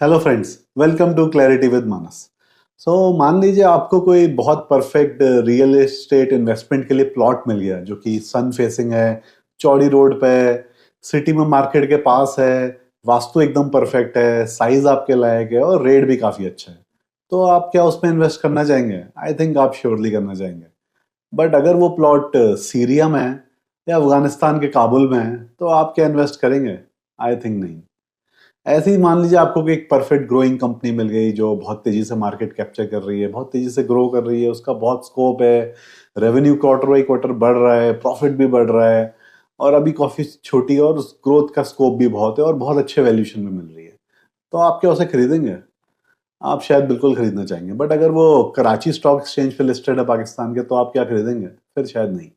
Hello friends, welcome to clarity with Manas. मान लीजिए आपको कोई बहुत परफेक्ट रियल एस्टेट इन्वेस्टमेंट के लिए प्लॉट मिल गया जो कि सन फेसिंग है, चौड़ी रोड पे है, सिटी में मार्केट के पास है, वास्तु एकदम परफेक्ट है, साइज आपके लायक है और रेट भी काफी अच्छा है। तो आप क्या उसमें इन्वेस्ट करना चाहेंगे? आई थिंक आप श्योरली करना चाहेंगे। बट अगर वो प्लॉट सीरिया में है या अफगानिस्तान के काबुल में है तो आप क्या इन्वेस्ट करेंगे? आई थिंक नहीं। ऐसे ही मान लीजिए आपको कि एक परफेक्ट ग्रोइंग कंपनी मिल गई जो बहुत तेजी से मार्केट कैप्चर कर रही है, बहुत तेजी से ग्रो कर रही है, उसका बहुत स्कोप है, रेवेन्यू क्वार्टर बाई क्वार्टर बढ़ रहा है, प्रॉफिट भी बढ़ रहा है और अभी काफी छोटी है और उस ग्रोथ का स्कोप भी बहुत है और बहुत अच्छे वैल्यूएशन में मिल रही है। तो आप क्या उसे खरीदेंगे? आप शायद बिल्कुल खरीदना चाहेंगे। बट अगर वो कराची स्टॉक एक्सचेंज पे लिस्टेड है पाकिस्तान के, तो आप क्या खरीदेंगे? फिर शायद नहीं।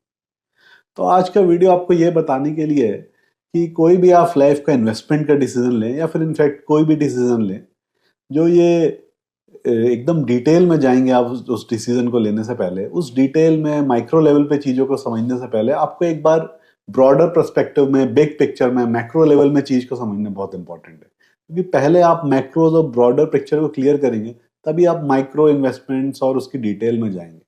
तो आज का वीडियो आपको ये बताने के लिए है कि कोई भी आप लाइफ का इन्वेस्टमेंट का डिसीजन लें या फिर इनफैक्ट कोई भी डिसीजन लें, जो ये एकदम डिटेल में जाएंगे आप उस डिसीजन को लेने से पहले, उस डिटेल में माइक्रो लेवल पे चीजों को समझने से पहले आपको एक बार ब्रॉडर पर्सपेक्टिव में, बिग पिक्चर में, मैक्रो लेवल में चीज को समझना बहुत इंपॉर्टेंट है। क्योंकि पहले आप मैक्रोज और ब्रॉडर पिक्चर को क्लियर करेंगे, तभी आप माइक्रो इन्वेस्टमेंट्स और उसकी डिटेल में जाएंगे।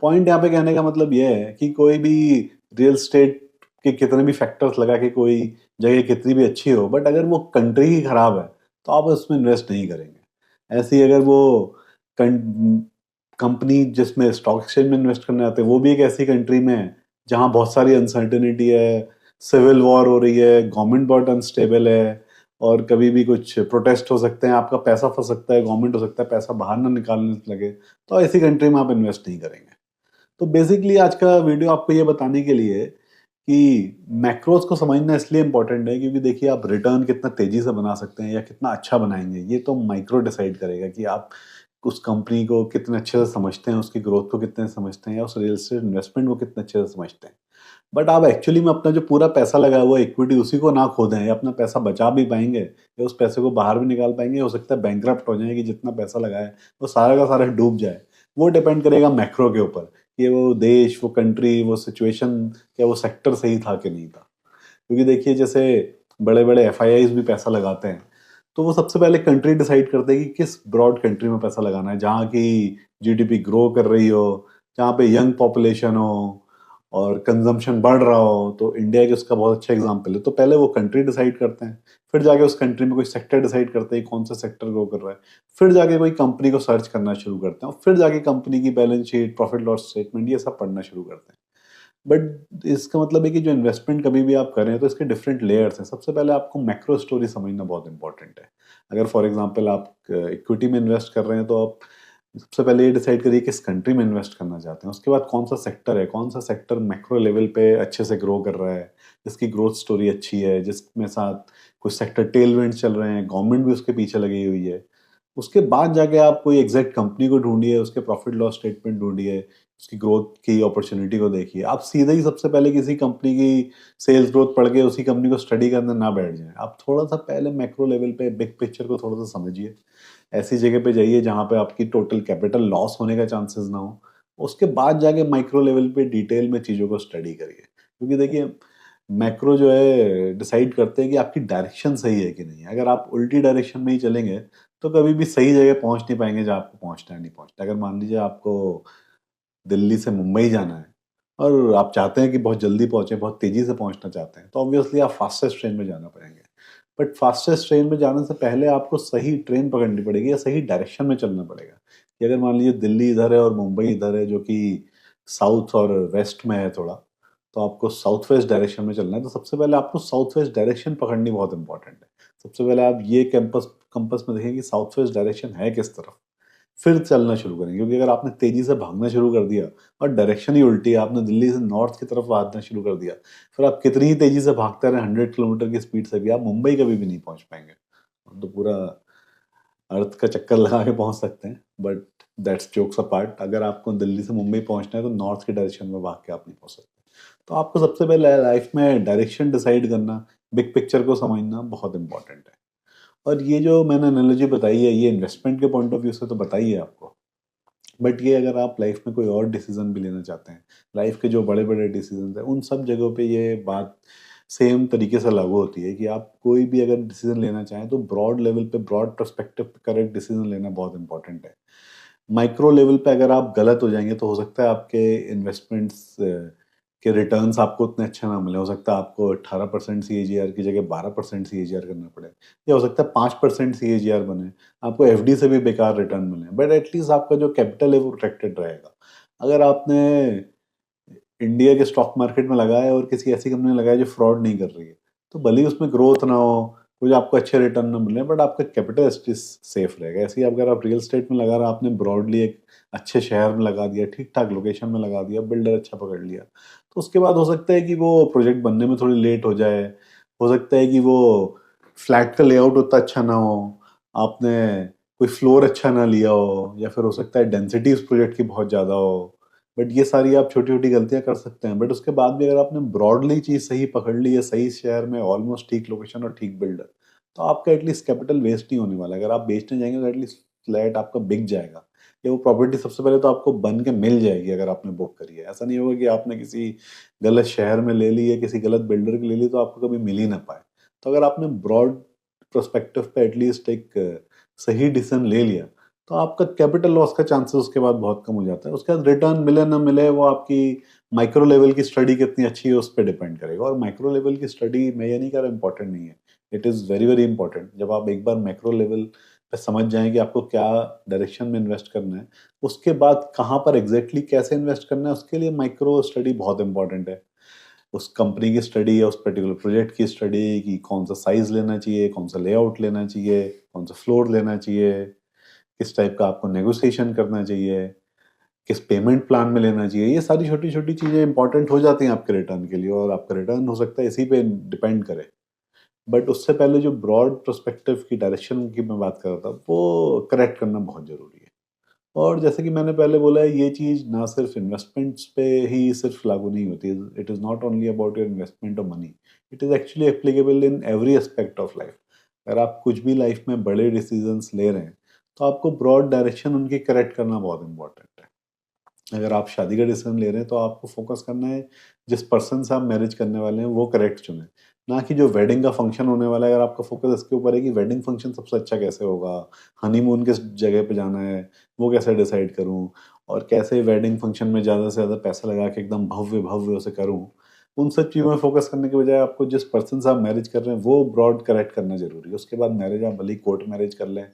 पॉइंट यहाँ पे कहने का मतलब यह है कि कोई भी रियल स्टेट के कितने भी फैक्टर्स लगा के कोई जगह कितनी भी अच्छी हो, बट अगर वो कंट्री ही खराब है तो आप उसमें इन्वेस्ट नहीं करेंगे। ऐसे ही अगर वो कंपनी जिसमें स्टॉक एक्सचेंज में इन्वेस्ट करने आते हैं वो भी एक ऐसी कंट्री में है जहां बहुत सारी अनसर्टेनिटी है, सिविल वॉर हो रही है, गवर्नमेंट बहुत अनस्टेबल है और कभी भी कुछ प्रोटेस्ट हो सकते हैं, आपका पैसा फंस सकता है, गवर्नमेंट हो सकता है पैसा बाहर ना निकालने लगे, तो ऐसी कंट्री में आप इन्वेस्ट नहीं करेंगे। तो बेसिकली आज का वीडियो आपको ये बताने के लिए कि मैक्रोज को समझना इसलिए इंपॉर्टेंट है क्योंकि देखिए आप रिटर्न कितना तेजी से बना सकते हैं या कितना अच्छा बनाएंगे, ये तो माइक्रो डिसाइड करेगा कि आप उस कंपनी को कितने अच्छे से समझते हैं, उसकी ग्रोथ को कितने समझते हैं या उस रियल एस्टेट इन्वेस्टमेंट को कितने अच्छे से समझते हैं। बट आप एक्चुअली में अपना जो पूरा पैसा लगा हुआ है इक्विटी, उसी को ना खो दें या अपना पैसा बचा भी पाएंगे या उस पैसे को बाहर भी निकाल पाएंगे, हो सकता है बैंकरप्ट हो जाए कि जितना पैसा लगाया है वो सारा का सारा डूब जाए। वो डिपेंड करेगा मैक्रो के ऊपर कि वो देश, वो कंट्री, वो सिचुएशन, क्या वो सेक्टर सही था कि नहीं था। क्योंकि देखिए जैसे बड़े बड़े एफआईआईज भी पैसा लगाते हैं, तो वो सबसे पहले कंट्री डिसाइड करते हैं कि किस ब्रॉड कंट्री में पैसा लगाना है, जहाँ की जीडीपी ग्रो कर रही हो, जहाँ पे यंग पॉपुलेशन हो और कंजम्पशन बढ़ रहा हो। तो इंडिया के उसका बहुत अच्छा एग्जाम्पल है। तो पहले वो कंट्री डिसाइड करते हैं, फिर जाके उस कंट्री में कोई सेक्टर डिसाइड करते हैं कौन सा सेक्टर ग्रो कर रहा है, फिर जाके कोई कंपनी को सर्च करना शुरू करते हैं और फिर जाके कंपनी की balance sheet, profit loss statement, ये सब पढ़ना शुरू करते हैं। बट इसका मतलब है कि जो इन्वेस्टमेंट कभी भी आप करें तो इसके डिफरेंट लेयर्स हैं। सबसे पहले आपको मैक्रो स्टोरी समझना बहुत इंपॉर्टेंट है। अगर फॉर एग्जांपल आप इक्विटी में इन्वेस्ट कर रहे हैं तो आप सबसे पहले ये डिसाइड करिए किस कंट्री में इन्वेस्ट करना चाहते हैं, उसके बाद कौन सा सेक्टर है, कौन सा सेक्टर मैक्रो लेवल पे अच्छे से ग्रो कर रहा है, जिसकी ग्रोथ स्टोरी अच्छी है, जिसमें साथ कुछ सेक्टर टेलविंड चल रहे हैं, गवर्नमेंट भी उसके पीछे लगी हुई है। उसके बाद जाके आप कोई एग्जैक्ट कंपनी को ढूंढिए, उसके प्रॉफिट लॉस स्टेटमेंट ढूंढिए, उसकी ग्रोथ की अपॉर्चुनिटी को देखिए। आप सीधे ही सबसे पहले किसी कंपनी की सेल्स ग्रोथ पढ़ के उसी कंपनी को स्टडी करने ना बैठ जाएं। आप थोड़ा सा पहले मैक्रो लेवल पे बिग पिक्चर को थोड़ा सा समझिए। ऐसी जगह पे जाइए जहां पे आपकी टोटल कैपिटल लॉस होने का चांसेस ना हो। उसके बाद जाके माइक्रो लेवल पे डिटेल में चीज़ों को स्टडी करिए। क्योंकि देखिए मैक्रो जो है डिसाइड करते हैं कि आपकी डायरेक्शन सही है कि नहीं। अगर आप उल्टी डायरेक्शन में ही चलेंगे तो कभी भी सही जगह पहुंच नहीं पाएंगे जहाँ आपको पहुंचना है, नहीं पहुंचना। अगर मान लीजिए आपको दिल्ली से मुंबई जाना है और आप चाहते हैं कि बहुत जल्दी पहुंचे, बहुत तेजी से पहुंचना चाहते हैं, तो ऑब्वियसली आप फास्टेस्ट ट्रेन में जाना पड़ेंगे। बट फास्टेस्ट ट्रेन में जाने से पहले आपको सही ट्रेन पकड़नी पड़ेगी या सही डायरेक्शन में चलना पड़ेगा। कि अगर मान लीजिए दिल्ली इधर है और मुंबई इधर है, जो कि साउथ और वेस्ट में है थोड़ा, तो आपको साउथ वेस्ट डायरेक्शन में चलना है। तो सबसे पहले आपको साउथ वेस्ट डायरेक्शन पकड़नी बहुत इंपॉर्टेंट है। सबसे पहले आप ये कैंपस कंपस में देखें कि साउथ वेस्ट डायरेक्शन है किस तरफ, फिर चलना शुरू करें। क्योंकि अगर आपने तेजी से भागना शुरू कर दिया और डायरेक्शन ही उल्टी है, आपने दिल्ली से नॉर्थ की तरफ भागना शुरू कर दिया, फिर आप कितनी ही तेजी से भागते रहे 100 किलोमीटर की स्पीड से भी, आप मुंबई कभी भी नहीं पहुंच पाएंगे। हम तो पूरा अर्थ का चक्कर लगा के पहुंच सकते हैं, बट दैट्स जोक्स अपार्ट। अगर आपको दिल्ली से मुंबई पहुंचना है तो नॉर्थ की डायरेक्शन में भाग के आप नहीं पहुंच सकते। तो आपको सबसे पहले लाइफ में डायरेक्शन डिसाइड करना, बिग पिक्चर को समझना बहुत इंपॉर्टेंट है। और ये जो मैंने एनालॉजी बताई है, ये इन्वेस्टमेंट के पॉइंट ऑफ व्यू से तो बताई है आपको, बट ये अगर आप लाइफ में कोई और डिसीजन भी लेना चाहते हैं, लाइफ के जो बड़े बड़े डिसीजन हैं, उन सब जगहों पे ये बात सेम तरीके से लागू होती है कि आप कोई भी अगर डिसीजन लेना चाहें तो ब्रॉड लेवल पे, ब्रॉड पर्सपेक्टिव पे करेक्ट डिसीजन लेना बहुत इंपॉर्टेंट है। माइक्रो लेवल पे अगर आप गलत हो जाएंगे तो हो सकता है आपके इन्वेस्टमेंट्स के रिटर्न्स आपको उतने अच्छे ना मिले। हो सकता है आपको 18% CAGR की जगह 12% CAGR करना पड़े, या हो सकता है 5% CAGR बने, आपको एफडी से भी बेकार रिटर्न मिले, बट एटलीस्ट आपका जो कैपिटल है वो प्रोटेक्टेड रहेगा। अगर आपने इंडिया के स्टॉक मार्केट में लगाया और किसी ऐसी कंपनी में लगाया जो फ्रॉड नहीं कर रही है, तो भले ही उसमें ग्रोथ ना हो, कुछ आपको अच्छे रिटर्न ना मिले, बट आपका कैपिटल सेफ रहेगा। ऐसे ही अगर आप रियल स्टेट में लगा रहा, आपने ब्रॉडली एक अच्छे शहर में लगा दिया, ठीक ठाक लोकेशन में लगा दिया, बिल्डर अच्छा पकड़ लिया, तो उसके बाद हो सकता है कि वो प्रोजेक्ट बनने में थोड़ी लेट हो जाए, हो सकता है कि वो फ्लैट का लेआउट उतना अच्छा ना हो, आपने कोई फ्लोर अच्छा ना लिया हो, या फिर हो सकता है डेंसिटी उस प्रोजेक्ट की बहुत ज़्यादा हो। बट ये सारी आप छोटी छोटी गलतियां कर सकते हैं, बट उसके बाद भी अगर आपने ब्रॉडली चीज सही पकड़ ली है, सही शहर में, ऑलमोस्ट ठीक लोकेशन और ठीक बिल्डर, तो आपका एटलीस्ट कैपिटल वेस्ट नहीं होने वाला। अगर आप बेचने जाएंगे तो एटलीस्ट फ्लैट आपका बिक जाएगा, या वो प्रॉपर्टी सबसे पहले तो आपको बन के मिल जाएगी अगर आपने बुक करी है। ऐसा नहीं होगा कि आपने किसी गलत शहर में ले ली है, किसी गलत बिल्डर की ले ली, तो आपको कभी मिल ही ना पाए। तो अगर आपने ब्रॉड प्रोस्पेक्टिव पे एटलीस्ट एक सही डिसीजन ले लिया, तो आपका कैपिटल लॉस का चांसेस उसके बाद बहुत कम हो जाता है। उसके बाद रिटर्न मिले ना मिले, वो आपकी माइक्रो लेवल की स्टडी कितनी अच्छी है उस पर डिपेंड करेगा। और माइक्रो लेवल की स्टडी मैं ये नहीं कह रहा इंपॉर्टेंट नहीं है, it is very very important. जब आप एक बार माइक्रो लेवल पे समझ जाएं कि आपको क्या डायरेक्शन में इन्वेस्ट करना है, उसके बाद कहाँ पर एग्जैक्टली कैसे इन्वेस्ट करना है, उसके लिए माइक्रो स्टडी बहुत इंपॉर्टेंट है। उस कंपनी की स्टडी या उस पर्टिकुलर प्रोजेक्ट की स्टडी, कि कौन सा साइज लेना चाहिए, कौन सा लेआउट लेना चाहिए, कौन सा फ्लोर लेना चाहिए, किस टाइप का आपको नेगोशिएशन करना चाहिए, किस पेमेंट प्लान में लेना चाहिए। ये सारी छोटी छोटी चीज़ें इंपॉर्टेंट हो जाती हैं आपके रिटर्न के लिए, और आपका रिटर्न हो सकता है इसी पे डिपेंड करे। बट उससे पहले जो ब्रॉड पर्सपेक्टिव की डायरेक्शन की मैं बात कर रहा था, वो करेक्ट करना बहुत ज़रूरी है। और जैसे कि मैंने पहले बोला है, ये चीज़ ना सिर्फ इन्वेस्टमेंट्स पे ही सिर्फ लागू नहीं होती। It is not only about your investment और money, it is actually applicable in every aspect of life. अगर आप कुछ भी लाइफ में बड़े डिसीजंस ले रहे हैं, तो आपको ब्रॉड डायरेक्शन उनकी करेक्ट करना बहुत इंपॉर्टेंट है। अगर आप शादी का डिसीजन ले रहे हैं, तो आपको फोकस करना है जिस पर्सन से आप मैरिज करने वाले हैं वो करेक्ट चुने, ना कि जो वेडिंग का फंक्शन होने वाला है। अगर आपका फोकस इसके ऊपर है कि वेडिंग फंक्शन सबसे अच्छा कैसे होगा, हनीमून किस जगह पे जाना है वो कैसे डिसाइड करूं, और कैसे वेडिंग फंक्शन में ज़्यादा से ज़्यादा पैसा लगा के एकदम भव्य भव्य उसे करूं, उन सब चीज़ों में फोकस करने के बजाय आपको जिस पर्सन से आप मैरिज कर रहे हैं वो ब्रॉड करेक्ट करना जरूरी है। उसके बाद मैरिज आप भले कोर्ट मैरिज कर लें,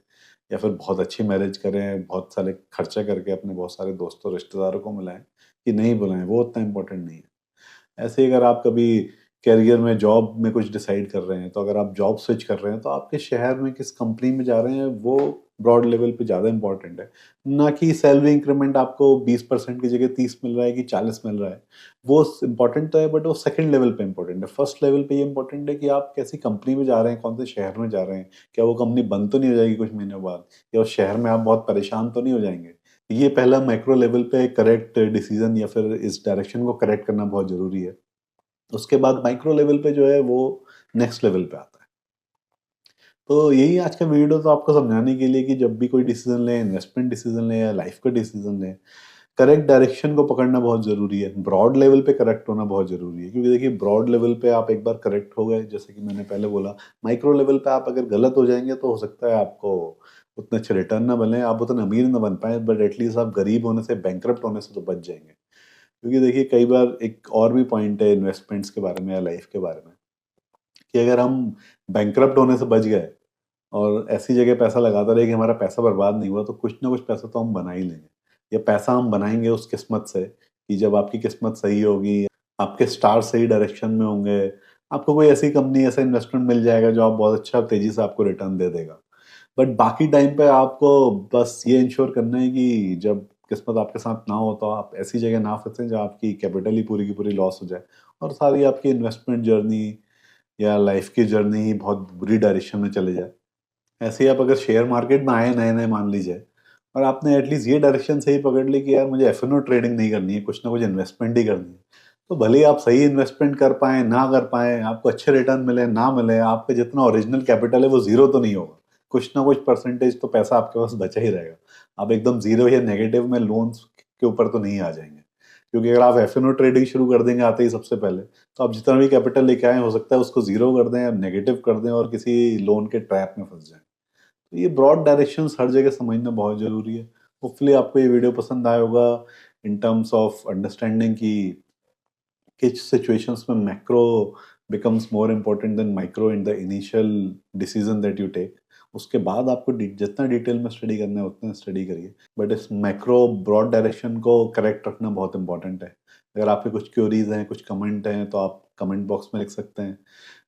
या फिर बहुत अच्छी मैरिज करें, बहुत सारे खर्चा करके अपने बहुत सारे दोस्तों रिश्तेदारों को मिलाएं कि नहीं बुलाएं, वो उतना इम्पोर्टेंट नहीं है। ऐसे ही अगर आप कभी करियर में, जॉब में कुछ डिसाइड कर रहे हैं, तो अगर आप जॉब स्विच कर रहे हैं, तो आपके शहर में किस कंपनी में जा रहे हैं वो ब्रॉड लेवल पे ज़्यादा इंपॉर्टेंट है, ना कि सैलरी इंक्रीमेंट आपको 20% की जगह 30 मिल रहा है कि 40 मिल रहा है। वो इम्पोर्टेंट तो है, बट वो सेकंड लेवल पे इंपॉर्टेंट है। फर्स्ट लेवल पे ये इंपॉर्टेंट है कि आप कैसी कंपनी में जा रहे हैं, कौन से शहर में जा रहे हैं, क्या वो कंपनी बंद तो नहीं हो जाएगी कुछ महीनों बाद, या उस शहर में आप बहुत परेशान तो नहीं हो जाएंगे। ये पहला माइक्रो लेवल पे करेक्ट डिसीजन या फिर इस डायरेक्शन को करेक्ट करना बहुत जरूरी है। उसके बाद माइक्रो लेवल पे जो है वो नेक्स्ट लेवल पे आता है। तो यही आज का वीडियो तो आपको समझाने के लिए कि जब भी कोई डिसीजन लें, इन्वेस्टमेंट डिसीजन लें या लाइफ का डिसीजन लें, करेक्ट डायरेक्शन को पकड़ना बहुत जरूरी है। ब्रॉड लेवल पे करेक्ट होना बहुत जरूरी है, क्योंकि देखिए ब्रॉड लेवल पे आप एक बार करेक्ट हो गए, जैसे कि मैंने पहले बोला, माइक्रो लेवल पे आप अगर गलत हो जाएंगे तो हो सकता है आपको उतने अच्छे रिटर्न ना बने, आप उतने अमीर ना बन पाए, बट एटलीस्ट आप गरीब होने से, बैंकरप्ट होने से तो बच जाएंगे। क्योंकि देखिए कई बार एक और भी पॉइंट है इन्वेस्टमेंट्स के बारे में या लाइफ के बारे में, कि अगर हम बैंकरप्ट होने से बच गए और ऐसी जगह पैसा लगाता रहे कि हमारा पैसा बर्बाद नहीं हुआ, तो कुछ ना कुछ पैसा तो हम बना ही लेंगे। ये पैसा हम बनाएंगे उस किस्मत से, कि जब आपकी किस्मत सही होगी, आपके स्टार सही डायरेक्शन में होंगे, आपको कोई ऐसी कंपनी, ऐसा इन्वेस्टमेंट मिल जाएगा जो आप बहुत अच्छा तेजी से आपको रिटर्न दे देगा। बट बाकी टाइम पे आपको बस ये इंश्योर करना है कि जब किस्मत आपके साथ ना हो, तो आप ऐसी जगह ना फंसे जहाँ आपकी कैपिटल ही पूरी की पूरी लॉस हो जाए, और सारी आपकी इन्वेस्टमेंट जर्नी या लाइफ की जर्नी ही बहुत बुरी डायरेक्शन में चले जाए। ऐसे ही आप अगर शेयर मार्केट में आए नए नए मान लीजिए, और आपने एटलीस्ट ये डायरेक्शन सही पकड़ ली कि यार मुझे एफ ट्रेडिंग नहीं करनी है, कुछ ना कुछ इन्वेस्टमेंट ही करनी है, तो भले ही आप सही इन्वेस्टमेंट कर पाए ना कर पाए, आपको अच्छे रिटर्न मिले ना मिले, आपका जितना ओरिजिनल कैपिटल है वो जीरो तो नहीं होगा, कुछ ना कुछ परसेंटेज तो पैसा आपके पास बचा ही रहेगा। आप एकदम जीरो या नेगेटिव में लोन्स के ऊपर तो नहीं आ जाएंगे। क्योंकि अगर आप एफ ट्रेडिंग शुरू कर देंगे आते ही सबसे पहले, तो आप जितना भी कैपिटल लेके आए हो सकता है उसको जीरो कर दें या नेगेटिव कर दें और किसी लोन के ट्रैप में फंस जाए। तो ये ब्रॉड डायरेक्शंस हर जगह समझना बहुत जरूरी है। होपफुली आपको ये वीडियो पसंद आया होगा इन टर्म्स ऑफ अंडरस्टैंडिंग कि किस सिचुएशंस में macro becomes more important than micro in the initial decision that you take. उसके बाद आपको जितना डिटेल में स्टडी करना है उतना स्टडी करिए, बट इस मैक्रो ब्रॉड डायरेक्शन को करेक्ट रखना बहुत इंपॉर्टेंट है। अगर आपके कुछ क्वेरीज हैं, कुछ कमेंट हैं, तो आप कमेंट बॉक्स में लिख सकते हैं।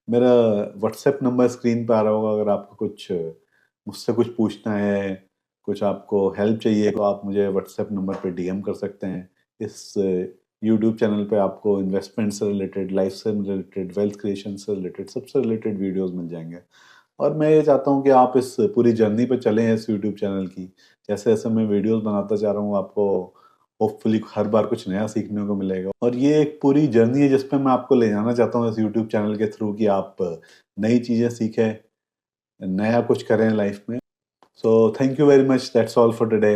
मेरा व्हाट्सएप नंबर स्क्रीन पे आ रहा होगा, अगर आपको कुछ मुझसे कुछ पूछना है, कुछ आपको हेल्प चाहिए, तो आप मुझे व्हाट्सएप नंबर पे डीएम कर सकते हैं। इस यूट्यूब चैनल पे आपको इन्वेस्टमेंट से रिलेटेड, लाइफ से रिलेटेड, वेल्थ क्रिएशन से रिलेटेड, सबसे रिलेटेड वीडियोस मिल जाएंगे। और मैं ये चाहता हूँ कि आप इस पूरी जर्नी पे चलें इस यूट्यूब चैनल की। जैसे जैसे मैं वीडियोस बनाता जा रहा हूँ, आपको होपफुली हर बार कुछ नया सीखने को मिलेगा। और ये एक पूरी जर्नी है जिसपे मैं आपको ले जाना चाहता हूँ इस यूट्यूब चैनल के थ्रू, कि आप नई चीज़ें सीखें, नया कुछ करें लाइफ में। So thank you very much, that's all for today.